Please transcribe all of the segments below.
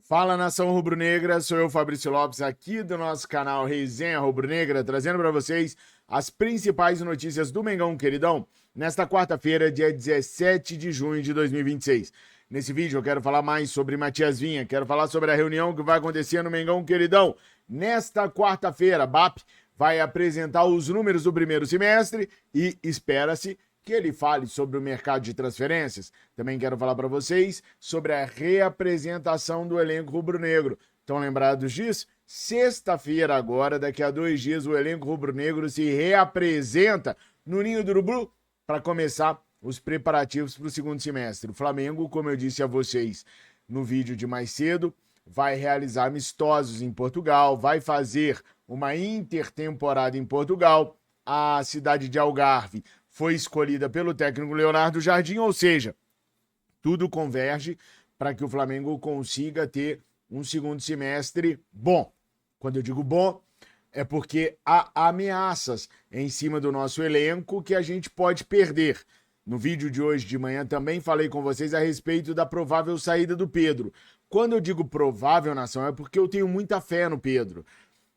Fala, nação rubro-negra, sou eu, Fabrício Lopes, aqui do nosso canal Resenha Rubro-Negra, trazendo para vocês as principais notícias do Mengão Queridão, nesta quarta-feira, dia 17 de junho de 2026. Nesse vídeo eu quero falar mais sobre Matias Vinha, quero falar sobre a reunião que vai acontecer no Mengão Queridão. Nesta quarta-feira, a BAP vai apresentar os números do primeiro semestre e espera-se que ele fale sobre o mercado de transferências. Também quero falar para vocês sobre a reapresentação do elenco rubro-negro. Estão lembrados disso? Sexta-feira agora, daqui a 2 dias, o elenco rubro-negro se reapresenta no Ninho do Urubu para começar os preparativos para o segundo semestre. O Flamengo, como eu disse a vocês no vídeo de mais cedo, vai realizar amistosos em Portugal, vai fazer uma intertemporada em Portugal. A cidade de Algarve foi escolhida pelo técnico Leonardo Jardim, ou seja, tudo converge para que o Flamengo consiga ter um segundo semestre bom. Quando eu digo bom, é porque há ameaças em cima do nosso elenco que a gente pode perder. No vídeo de hoje de manhã também falei com vocês a respeito da provável saída do Pedro. Quando eu digo provável, nação, é porque eu tenho muita fé no Pedro.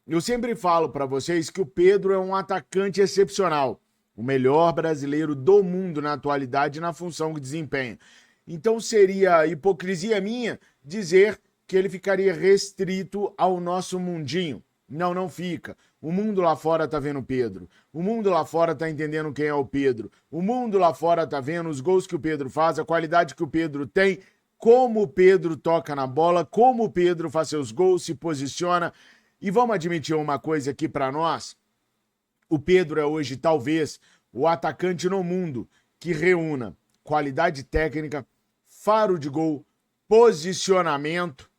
Eu sempre falo para vocês que o Pedro é um atacante excepcional, o melhor brasileiro do mundo na atualidade na função que desempenha. Então seria hipocrisia minha dizer que ele ficaria restrito ao nosso mundinho. Não, não fica. O mundo lá fora tá vendo o Pedro. O mundo lá fora tá entendendo quem é o Pedro. O mundo lá fora tá vendo os gols que o Pedro faz, a qualidade que o Pedro tem, como o Pedro toca na bola, como o Pedro faz seus gols, se posiciona. E vamos admitir uma coisa aqui para nós. O Pedro é hoje, talvez, o atacante no mundo que reúna qualidade técnica, faro de gol, posicionamento.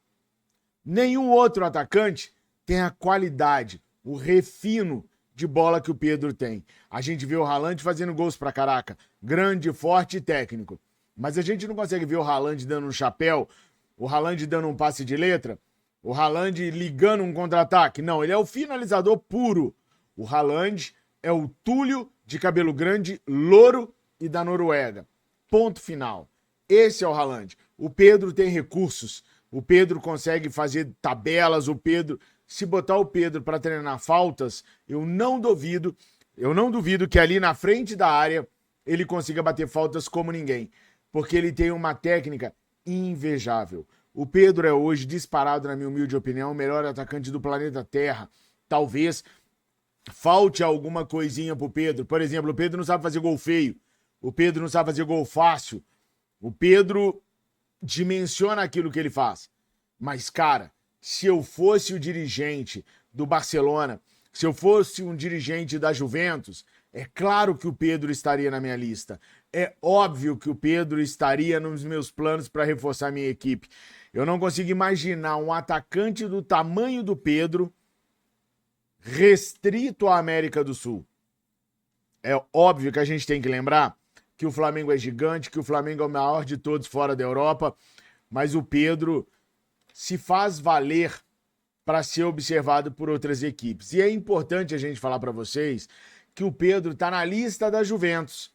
Nenhum outro atacante tem a qualidade, o refino de bola que o Pedro tem. A gente vê o Haaland fazendo gols pra caraca, grande, forte e técnico. Mas a gente não consegue ver o Haaland dando um chapéu, o Haaland dando um passe de letra, o Haaland ligando um contra-ataque. Não, ele é o finalizador puro. O Haaland é o Túlio de cabelo grande, louro e da Noruega. Ponto final. Esse é o Haaland. O Pedro tem recursos. O Pedro consegue fazer tabelas. O Pedro, se botar o Pedro para treinar faltas, eu não duvido que ali na frente da área ele consiga bater faltas como ninguém, porque ele tem uma técnica invejável. O Pedro é hoje, disparado na minha humilde opinião, o melhor atacante do planeta Terra. Talvez falte alguma coisinha pro Pedro. Por exemplo, o Pedro não sabe fazer gol feio. O Pedro não sabe fazer gol fácil. O Pedro dimensiona aquilo que ele faz. Mas, cara, se eu fosse o dirigente do Barcelona, se eu fosse um dirigente da Juventus, é claro que o Pedro estaria na minha lista. É óbvio que o Pedro estaria nos meus planos para reforçar minha equipe. Eu não consigo imaginar um atacante do tamanho do Pedro restrito à América do Sul. É óbvio que a gente tem que lembrar que o Flamengo é gigante, que o Flamengo é o maior de todos fora da Europa, mas o Pedro se faz valer para ser observado por outras equipes. E é importante a gente falar para vocês que o Pedro está na lista da Juventus.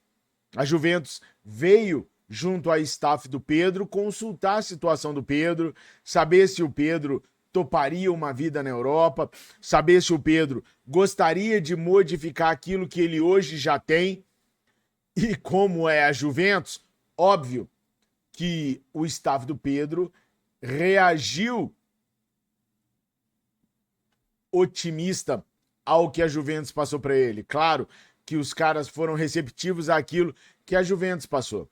A Juventus veio junto à staff do Pedro consultar a situação do Pedro, saber se o Pedro toparia uma vida na Europa, saber se o Pedro gostaria de modificar aquilo que ele hoje já tem. E como é a Juventus, óbvio que o staff do Pedro reagiu otimista ao que a Juventus passou para ele. Claro que os caras foram receptivos àquilo que a Juventus passou.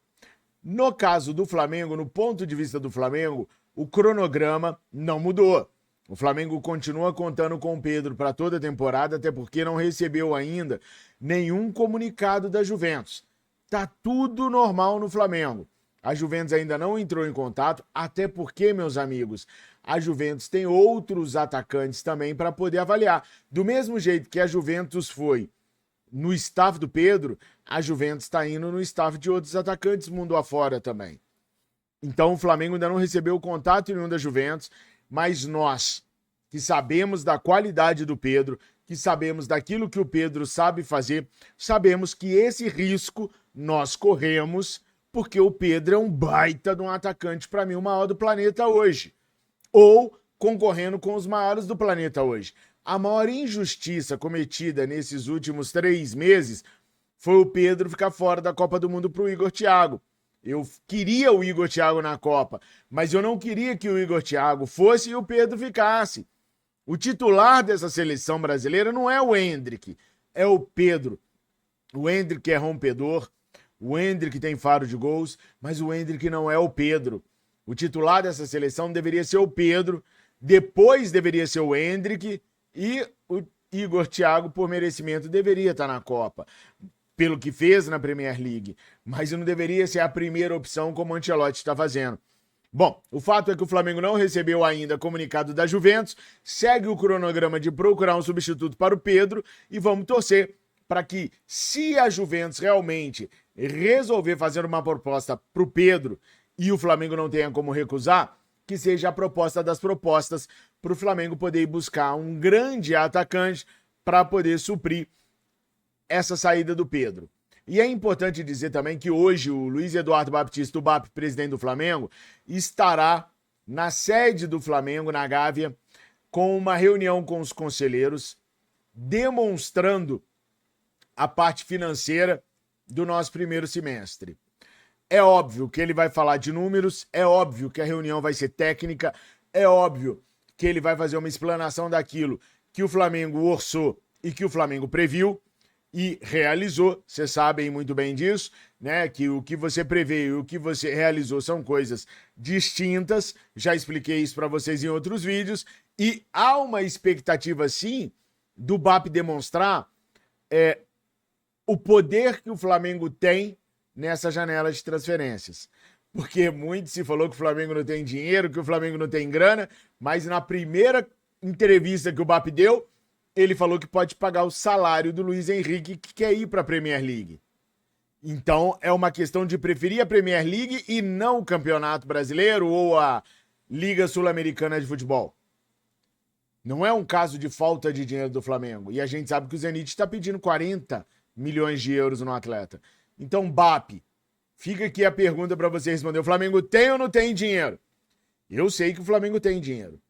No caso do Flamengo, no ponto de vista do Flamengo, o cronograma não mudou. O Flamengo continua contando com o Pedro para toda a temporada, até porque não recebeu ainda nenhum comunicado da Juventus. Tá tudo normal no Flamengo. A Juventus ainda não entrou em contato, até porque, meus amigos, a Juventus tem outros atacantes também para poder avaliar. Do mesmo jeito que a Juventus foi no staff do Pedro, a Juventus está indo no staff de outros atacantes mundo afora também. Então o Flamengo ainda não recebeu o contato nenhum da Juventus, mas nós, que sabemos da qualidade do Pedro, que sabemos daquilo que o Pedro sabe fazer, sabemos que esse risco nós corremos, porque o Pedro é um baita de um atacante, para mim, o maior do planeta hoje. ou concorrendo com os maiores do planeta hoje. A maior injustiça cometida nesses últimos 3 meses foi o Pedro ficar fora da Copa do Mundo para o Igor Thiago. Eu queria o Igor Thiago na Copa, mas eu não queria que o Igor Thiago fosse e o Pedro ficasse. O titular dessa seleção brasileira não é o Endrick, é o Pedro. O Endrick é rompedor, o Endrick tem faro de gols, mas o Endrick não é o Pedro. O titular dessa seleção deveria ser o Pedro, depois deveria ser o Endrick e o Igor Thiago, por merecimento, deveria estar na Copa, pelo que fez na Premier League, mas não deveria ser a primeira opção como o Ancelotti está fazendo. Bom, o fato é que o Flamengo não recebeu ainda comunicado da Juventus, segue o cronograma de procurar um substituto para o Pedro e vamos torcer para que, se a Juventus realmente resolver fazer uma proposta para o Pedro e o Flamengo não tenha como recusar, que seja a proposta das propostas para o Flamengo poder ir buscar um grande atacante para poder suprir essa saída do Pedro. E é importante dizer também que hoje o Luiz Eduardo Baptista, o BAP, presidente do Flamengo, estará na sede do Flamengo, na Gávea, com uma reunião com os conselheiros, demonstrando a parte financeira do nosso primeiro semestre. É óbvio que ele vai falar de números, é óbvio que a reunião vai ser técnica, é óbvio que ele vai fazer uma explanação daquilo que o Flamengo orçou e que o Flamengo previu e realizou. Vocês sabem muito bem disso, né? Que o que você prevê e o que você realizou são coisas distintas. Já expliquei isso para vocês em outros vídeos. E há uma expectativa, sim, do BAP demonstrar o poder que o Flamengo tem nessa janela de transferências. Porque muito se falou que o Flamengo não tem dinheiro, que o Flamengo não tem grana, mas na primeira entrevista que o BAP deu, ele falou que pode pagar o salário do Luiz Henrique, que quer ir para a Premier League. Então, é uma questão de preferir a Premier League e não o Campeonato Brasileiro ou a Liga Sul-Americana de Futebol. Não é um caso de falta de dinheiro do Flamengo. E a gente sabe que o Zenit está pedindo 40 milhões de euros no atleta. Então, BAP, fica aqui a pergunta para você responder. O Flamengo tem ou não tem dinheiro? Eu sei que o Flamengo tem dinheiro.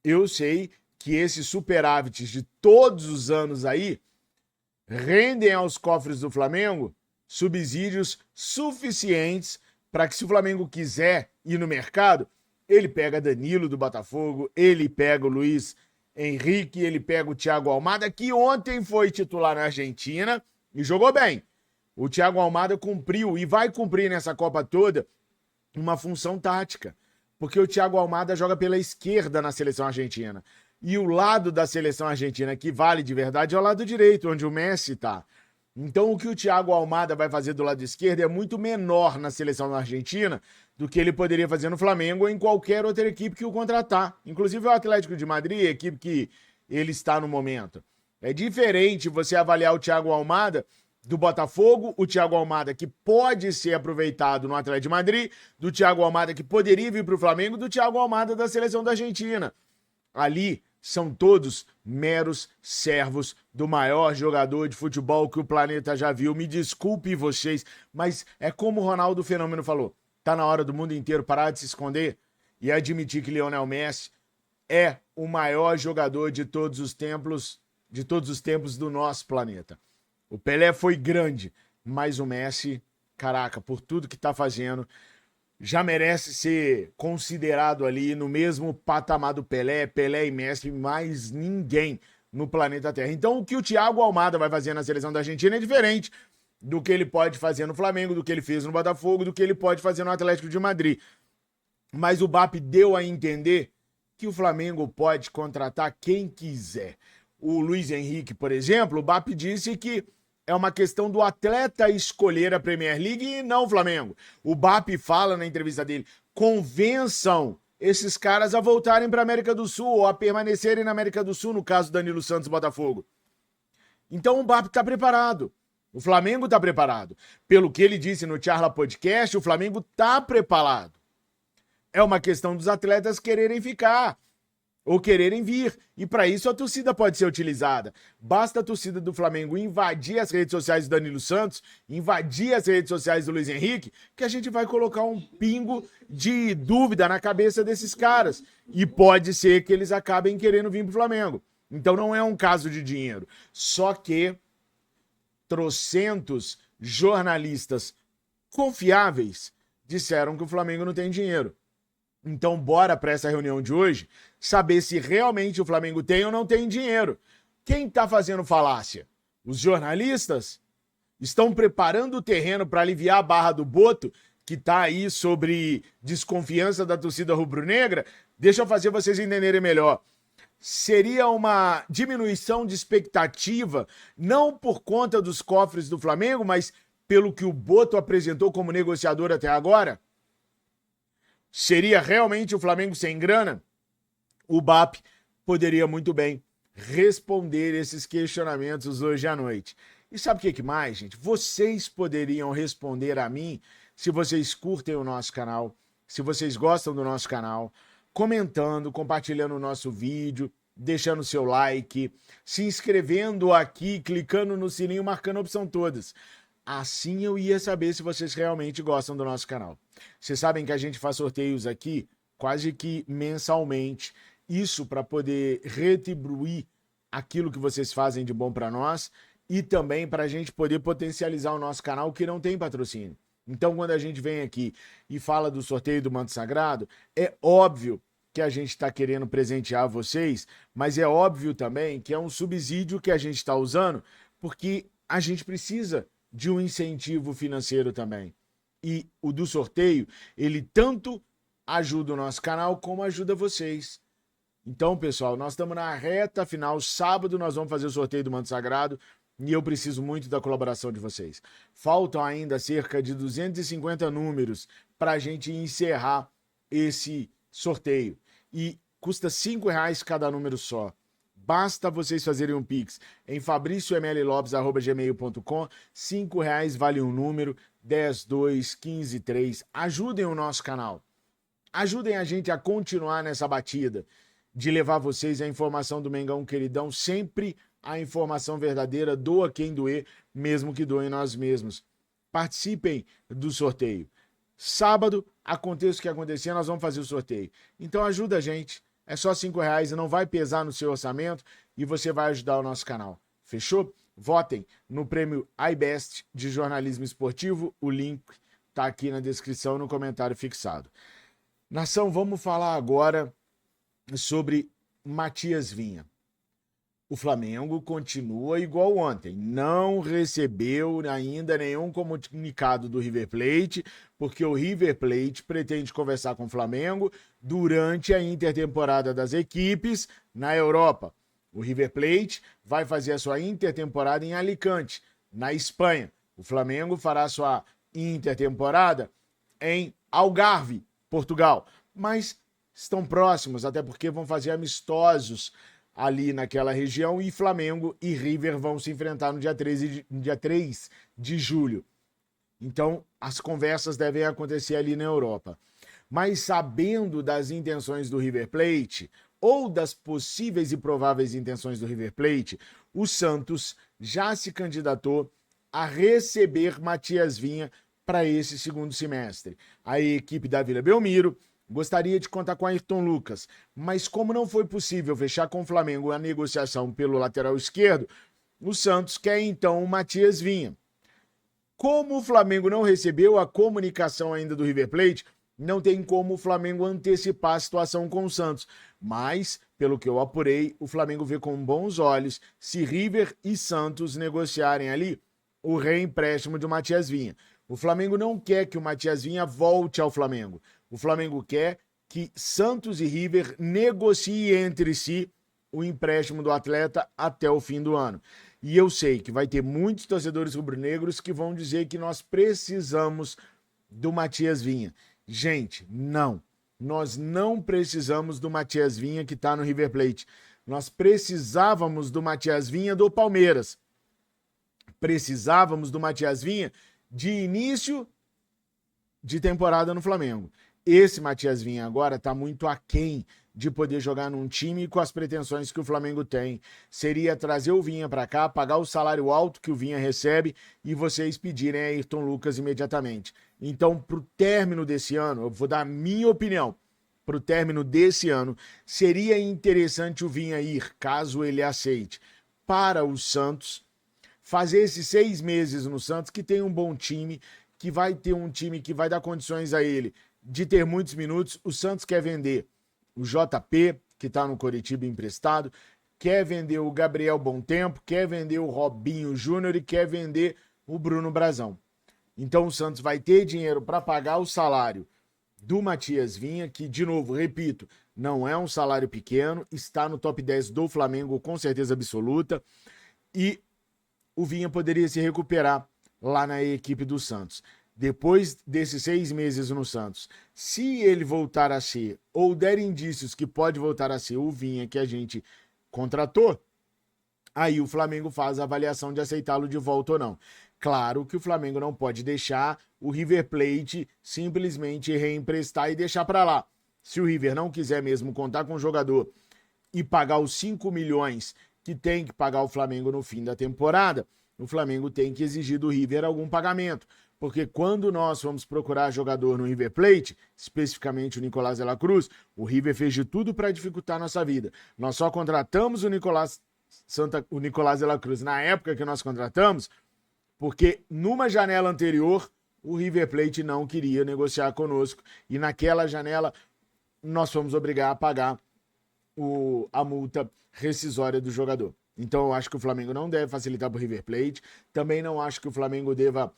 Eu sei que esses superávites de todos os anos aí rendem aos cofres do Flamengo subsídios suficientes para que, se o Flamengo quiser ir no mercado, ele pega Danilo do Botafogo, ele pega o Luiz Henrique, ele pega o Thiago Almada, que ontem foi titular na Argentina e jogou bem. O Thiago Almada cumpriu e vai cumprir nessa Copa toda uma função tática, porque o Thiago Almada joga pela esquerda na seleção argentina. E o lado da seleção argentina que vale de verdade é o lado direito, onde o Messi tá. Então o que o Thiago Almada vai fazer do lado esquerdo é muito menor na seleção argentina do que ele poderia fazer no Flamengo ou em qualquer outra equipe que o contratar. Inclusive o Atlético de Madrid, a equipe que ele está no momento. É diferente você avaliar o Thiago Almada do Botafogo, o Thiago Almada que pode ser aproveitado no Atlético de Madrid, do Thiago Almada que poderia vir para o Flamengo, do Thiago Almada da seleção da Argentina. Ali são todos meros servos do maior jogador de futebol que o planeta já viu. Me desculpe vocês, mas é como o Ronaldo Fenômeno falou. Tá na hora do mundo inteiro parar de se esconder e admitir que Lionel Messi é o maior jogador de todos os tempos do nosso planeta. O Pelé foi grande, mas o Messi, caraca, por tudo que tá fazendo, já merece ser considerado ali no mesmo patamar do Pelé e Messi, mais ninguém no planeta Terra. Então o que o Thiago Almada vai fazer na seleção da Argentina é diferente do que ele pode fazer no Flamengo, do que ele fez no Botafogo, do que ele pode fazer no Atlético de Madrid. Mas o BAP deu a entender que o Flamengo pode contratar quem quiser. O Luiz Henrique, por exemplo, o BAP disse que é uma questão do atleta escolher a Premier League e não o Flamengo. O BAP fala na entrevista dele, convençam esses caras a voltarem para a América do Sul ou a permanecerem na América do Sul, no caso Danilo Santos e Botafogo. Então o BAP está preparado. O Flamengo está preparado. Pelo que ele disse no Charla Podcast, o Flamengo está preparado. É uma questão dos atletas quererem ficar. ou quererem vir. E para isso a torcida pode ser utilizada. Basta a torcida do Flamengo invadir as redes sociais do Danilo Santos, invadir as redes sociais do Luiz Henrique, que a gente vai colocar um pingo de dúvida na cabeça desses caras. E pode ser que eles acabem querendo vir pro Flamengo. Então não é um caso de dinheiro. Só que trocentos jornalistas confiáveis disseram que o Flamengo não tem dinheiro. Então bora para essa reunião de hoje saber se realmente o Flamengo tem ou não tem dinheiro. Quem está fazendo falácia? Os jornalistas? Estão preparando o terreno para aliviar a barra do Boto, que está aí sobre desconfiança da torcida rubro-negra? Deixa eu fazer vocês entenderem melhor. Seria uma diminuição de expectativa, não por conta dos cofres do Flamengo, mas pelo que o Boto apresentou como negociador até agora? Seria realmente o Flamengo sem grana? O BAP poderia muito bem responder esses questionamentos hoje à noite. E sabe o que mais, gente? Vocês poderiam responder a mim se vocês curtem o nosso canal, se vocês gostam do nosso canal, comentando, compartilhando o nosso vídeo, deixando o seu like, se inscrevendo aqui, clicando no sininho, marcando a opção todas. Assim eu ia saber se vocês realmente gostam do nosso canal. Vocês sabem que a gente faz sorteios aqui quase que mensalmente. Isso para poder retribuir aquilo que vocês fazem de bom para nós e também para a gente poder potencializar o nosso canal que não tem patrocínio. Então, quando a gente vem aqui e fala do sorteio do Manto Sagrado, é óbvio que a gente está querendo presentear vocês, mas é óbvio também que é um subsídio que a gente está usando porque a gente precisa de um incentivo financeiro também. E o do sorteio, ele tanto ajuda o nosso canal como ajuda vocês. Então, pessoal, nós estamos na reta final. Sábado nós vamos fazer o sorteio do Manto Sagrado e eu preciso muito da colaboração de vocês. Faltam ainda cerca de 250 números para a gente encerrar esse sorteio. E custa R$5 cada número só. Basta vocês fazerem um Pix em fabriciomllopes@gmail.com. R$5 vale um número, 10, 2, 15, 3. Ajudem o nosso canal. Ajudem a gente a continuar nessa batida de levar vocês a informação do Mengão Queridão, sempre a informação verdadeira, doa quem doer, mesmo que doem nós mesmos. Participem do sorteio. Sábado, aconteça o que acontecer, nós vamos fazer o sorteio. Então ajuda a gente. É só R$5 e não vai pesar no seu orçamento e você vai ajudar o nosso canal. Fechou? Votem no prêmio iBest de jornalismo esportivo. O link tá aqui na descrição, no comentário fixado. Nação, vamos falar agora sobre Matias Vinha. O Flamengo continua igual ontem. Não recebeu ainda nenhum comunicado do River Plate, porque o River Plate pretende conversar com o Flamengo durante a intertemporada das equipes na Europa. O River Plate vai fazer a sua intertemporada em Alicante, na Espanha. O Flamengo fará sua intertemporada em Algarve, Portugal. Mas estão próximos, até porque vão fazer amistosos ali naquela região, e Flamengo e River vão se enfrentar no dia 3 de julho. Então, as conversas devem acontecer ali na Europa. Mas sabendo das intenções do River Plate, ou das possíveis e prováveis intenções do River Plate, o Santos já se candidatou a receber Matias Vinha para esse segundo semestre. A equipe da Vila Belmiro gostaria de contar com Ayrton Lucas, mas como não foi possível fechar com o Flamengo a negociação pelo lateral esquerdo, o Santos quer então o Matias Vinha. Como o Flamengo não recebeu a comunicação ainda do River Plate, não tem como o Flamengo antecipar a situação com o Santos. Mas, pelo que eu apurei, o Flamengo vê com bons olhos se River e Santos negociarem ali o reempréstimo do Matias Vinha. O Flamengo não quer que o Matias Vinha volte ao Flamengo. O Flamengo quer que Santos e River negociem entre si o empréstimo do atleta até o fim do ano. E eu sei que vai ter muitos torcedores rubro-negros que vão dizer que nós precisamos do Matias Vinha. Gente, não. Nós não precisamos do Matias Vinha que está no River Plate. Nós precisávamos do Matias Vinha do Palmeiras. Precisávamos do Matias Vinha de início de temporada no Flamengo. Esse Matias Vinha agora está muito aquém de poder jogar num time com as pretensões que o Flamengo tem. Seria trazer o Vinha para cá, pagar o salário alto que o Vinha recebe e vocês pedirem a Ayrton Lucas imediatamente. Então, para o término desse ano, eu vou dar a minha opinião, para o término desse ano, seria interessante o Vinha ir, caso ele aceite, para o Santos, fazer esses 6 meses no Santos, que tem um bom time, que vai ter um time que vai dar condições a ele de ter muitos minutos. O Santos quer vender o JP, que está no Coritiba emprestado, quer vender o Gabriel Bom Tempo, quer vender o Robinho Júnior e quer vender o Bruno Brazão. Então o Santos vai ter dinheiro para pagar o salário do Matias Vinha, que, de novo, repito, não é um salário pequeno, está no top 10 do Flamengo com certeza absoluta, e o Vinha poderia se recuperar lá na equipe do Santos. Depois desses 6 meses no Santos, se ele voltar a ser, ou der indícios que pode voltar a ser o Vinha que a gente contratou, aí o Flamengo faz a avaliação de aceitá-lo de volta ou não. Claro que o Flamengo não pode deixar o River Plate simplesmente reemprestar e deixar para lá. Se o River não quiser mesmo contar com o jogador e pagar os 5 milhões que tem que pagar o Flamengo no fim da temporada, o Flamengo tem que exigir do River algum pagamento. Porque quando nós vamos procurar jogador no River Plate, especificamente o Nicolás de la Cruz, o River fez de tudo para dificultar a nossa vida. Nós só contratamos o Nicolás de la Cruz na época que nós contratamos, porque numa janela anterior o River Plate não queria negociar conosco e naquela janela nós fomos obrigar a pagar a multa rescisória do jogador. Então eu acho que o Flamengo não deve facilitar para o River Plate, também não acho que o Flamengo deva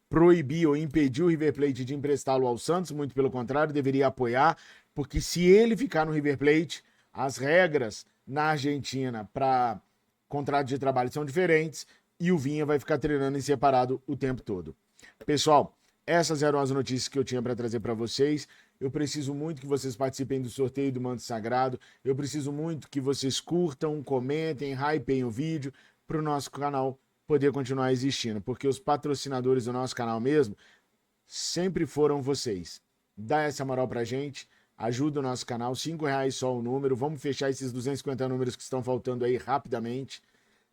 proibir ou impedir o River Plate de emprestá-lo ao Santos, muito pelo contrário, deveria apoiar, porque se ele ficar no River Plate, as regras na Argentina para contrato de trabalho são diferentes e o Vinha vai ficar treinando em separado o tempo todo. Pessoal, essas eram as notícias que eu tinha para trazer para vocês. Eu preciso muito que vocês participem do sorteio do Manto Sagrado. Eu preciso muito que vocês curtam, comentem, hypem o vídeo para o nosso canal poder continuar existindo, porque os patrocinadores do nosso canal mesmo sempre foram vocês. Dá essa moral pra gente, ajuda o nosso canal, R$5 só o número, vamos fechar esses 250 números que estão faltando aí rapidamente.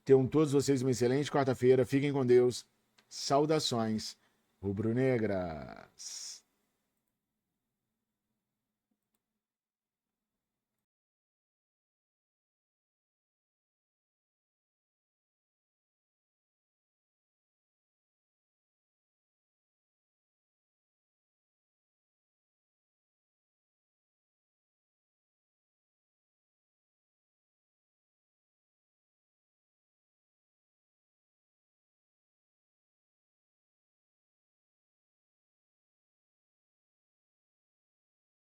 Tenham todos vocês uma excelente quarta-feira, fiquem com Deus, saudações rubro-negras.